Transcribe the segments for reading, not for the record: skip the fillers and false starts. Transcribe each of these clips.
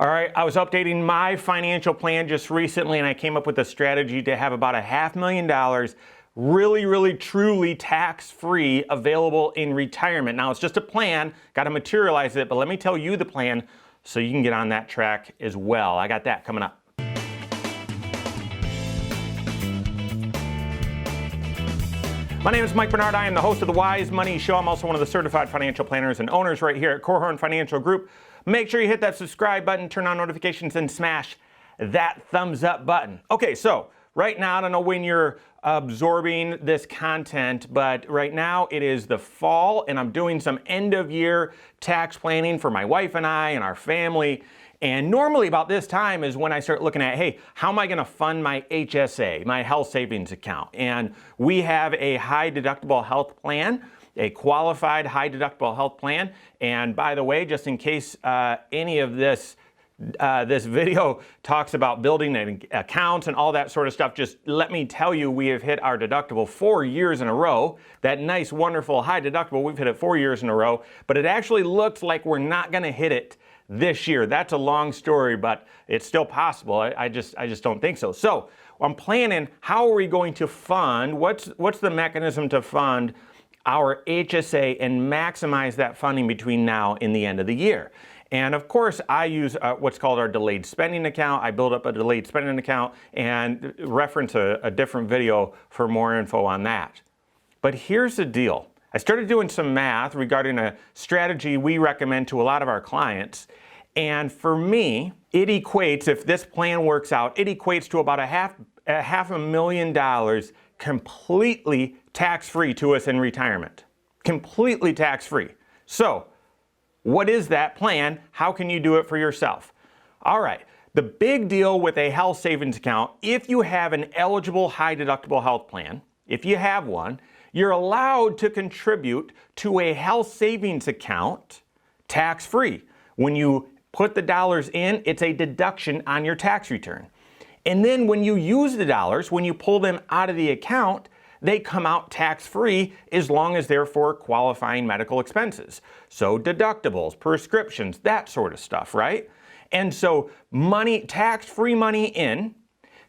All right, I was updating my financial plan just recently and I came up with a strategy to have about $500,000 really, truly tax-free available in retirement. Now, it's just a plan, got to materialize it, but let me tell you the plan so you can get on that track as well. I got that coming up. My name is Mike Bernard. I am the host of the Wise Money Show. I'm also one of the certified financial planners and owners right here at Korhorn Financial Group. Make sure you hit that subscribe button, turn on notifications, and smash that thumbs up button. Okay, so right now, I don't know when you're absorbing this content, but right now it is the fall and I'm doing some end of year tax planning for my wife and I and our family. And normally about this time is when I start looking at, hey, how am I going to fund my HSA, my health savings account? And we have a high deductible health plan, a qualified high deductible health plan. And by the way, just in case any of this video talks about building an account and all that sort of stuff, just let me tell you, we have hit our deductible 4 years in a row. That nice, wonderful high deductible, we've hit it 4 years in a row, but it actually looks like we're not going to hit it this year. That's a long story, but it's still possible. I just don't think so. So I'm planning, how are we going to fund, what's the mechanism to fund our HSA and maximize that funding between now and the end of the year? And of course, I use what's called our delayed spending account. I build up a delayed spending account and reference a different video for more info on that. But here's the deal. I started doing some math regarding a strategy we recommend to a lot of our clients. And for me, it equates, if this plan works out, it equates to about half $500,000 completely tax-free to us in retirement. Completely tax-free. So, what is that plan? How can you do it for yourself? All right, the big deal with a health savings account, if you have an eligible high deductible health plan, if you have one, you're allowed to contribute to a health savings account tax-free. When you put the dollars in, it's a deduction on your tax return. And then when you use the dollars, when you pull them out of the account, they come out tax-free as long as they're for qualifying medical expenses. So deductibles, prescriptions, that sort of stuff, right? And so money, tax-free money in,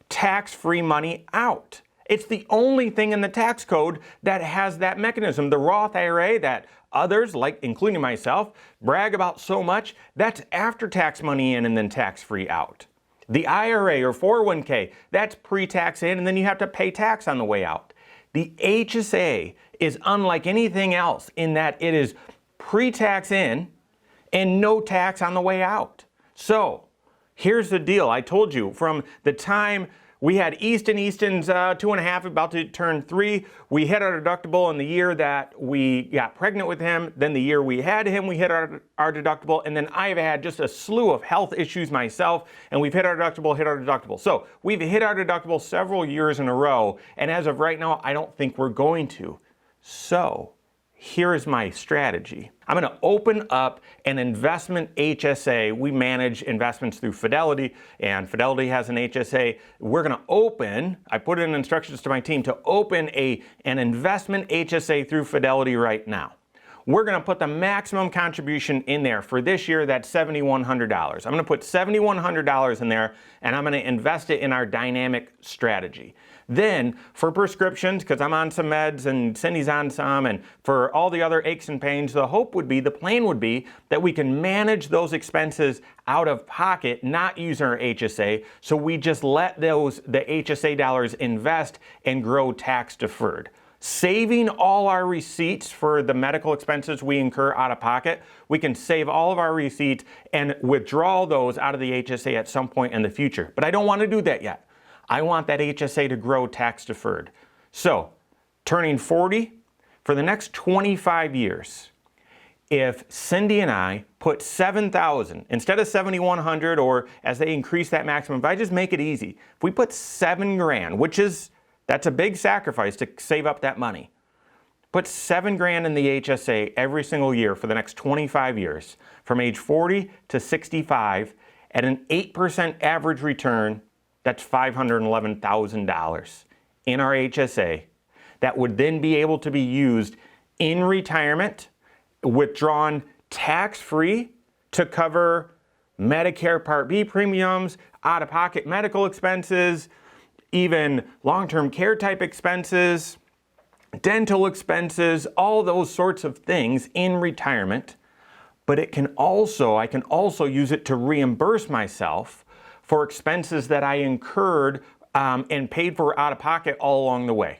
tax-free money out. It's the only thing in the tax code that has that mechanism. The Roth IRA that others, like including myself, brag about so much, that's after-tax money in and then tax-free out. The IRA or 401k, that's pre-tax in and then you have to pay tax on the way out. The HSA is unlike anything else in that it is pre-tax in and no tax on the way out. So here's the deal. I told you from the time we had Easton's 2.5, about to turn 3. We hit our deductible in the year that we got pregnant with him. Then the year we had him, we hit our deductible. And then I've had just a slew of health issues myself, and we've hit our deductible. So we've hit our deductible several years in a row. And as of right now, I don't think we're going to. So here is my strategy. I'm going to open up an investment HSA. We manage investments through Fidelity, and Fidelity has an HSA. We're going to open, I put in instructions to my team to open an investment HSA through Fidelity right now. We're going to put the maximum contribution in there. For this year, that's $7,100. I'm going to put $7,100 in there, and I'm going to invest it in our dynamic strategy. Then, for prescriptions, because I'm on some meds and Cindy's on some, and for all the other aches and pains, the plan would be that we can manage those expenses out of pocket, not use our HSA, so we just let the HSA dollars invest and grow tax deferred. Saving all our receipts for the medical expenses we incur out of pocket, we can save all of our receipts and withdraw those out of the HSA at some point in the future. But I don't want to do that yet. I want that HSA to grow tax deferred. So, turning 40, for the next 25 years, if Cindy and I put $7,000 instead of $7,100, or as they increase that maximum, if I just make it easy, if we put $7,000, that's a big sacrifice to save up that money. Put $7,000 in the HSA every single year for the next 25 years, from age 40 to 65, at an 8% average return. That's $511,000 in our HSA that would then be able to be used in retirement, withdrawn tax-free to cover Medicare Part B premiums, out-of-pocket medical expenses, even long-term care type expenses, dental expenses, all those sorts of things in retirement. But I can also use it to reimburse myself for expenses that I incurred and paid for out of pocket all along the way.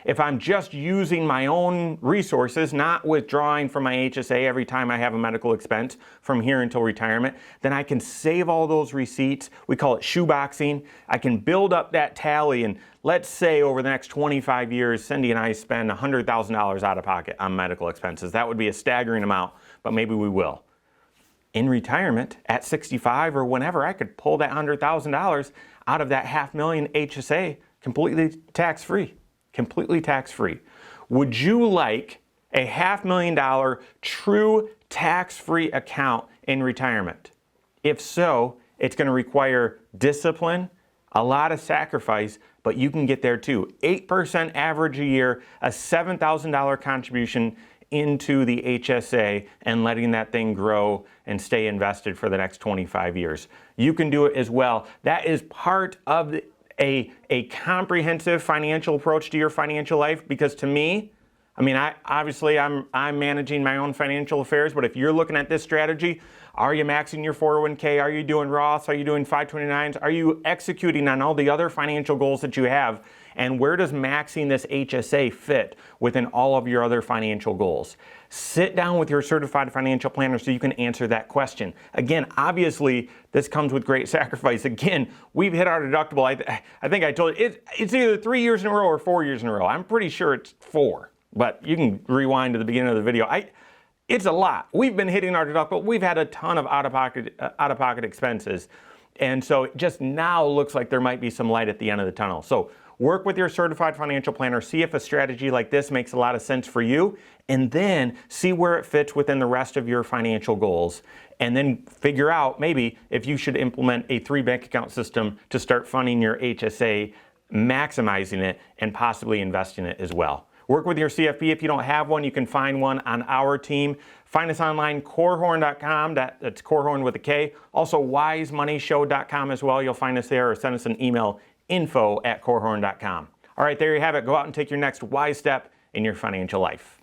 If I'm just using my own resources, not withdrawing from my HSA every time I have a medical expense from here until retirement, then I can save all those receipts. We call it shoeboxing. I can build up that tally, and let's say over the next 25 years, Cindy and I spend $100,000 out of pocket on medical expenses. That would be a staggering amount, but maybe we will. In retirement, at 65 or whenever, I could pull that $100,000 out of that $500,000 HSA completely tax-free. Completely tax-free. Would you like a $500,000 true tax-free account in retirement? If so, it's going to require discipline, a lot of sacrifice, but you can get there too. 8% average a year, a $7,000 contribution into the HSA, and letting that thing grow and stay invested for the next 25 years. You can do it as well. That is part of a comprehensive financial approach to your financial life, because to me, I mean, I'm managing my own financial affairs, but if you're looking at this strategy, are you maxing your 401k? Are you doing Roths? Are you doing 529s? Are you executing on all the other financial goals that you have? And where does maxing this HSA fit within all of your other financial goals? Sit down with your certified financial planner so you can answer that question. Again, obviously, this comes with great sacrifice. Again, we've hit our deductible. I think I told you, it's either 3 years in a row or 4 years in a row. I'm pretty sure it's 4, but you can rewind to the beginning of the video. It's a lot. We've been hitting our deductible. We've had a ton of out-of-pocket expenses. And so it just now looks like there might be some light at the end of the tunnel. So work with your certified financial planner, see if a strategy like this makes a lot of sense for you, and then see where it fits within the rest of your financial goals. And then figure out maybe if you should implement a 3 bank account system to start funding your HSA, maximizing it, and possibly investing it as well. Work with your CFP. If you don't have one, you can find one on our team. Find us online, korhorn.com. That's Korhorn with a K. Also, wisemoneyshow.com as well. You'll find us there, or send us an email, info@korhorn.com. All right, there you have it. Go out and take your next wise step in your financial life.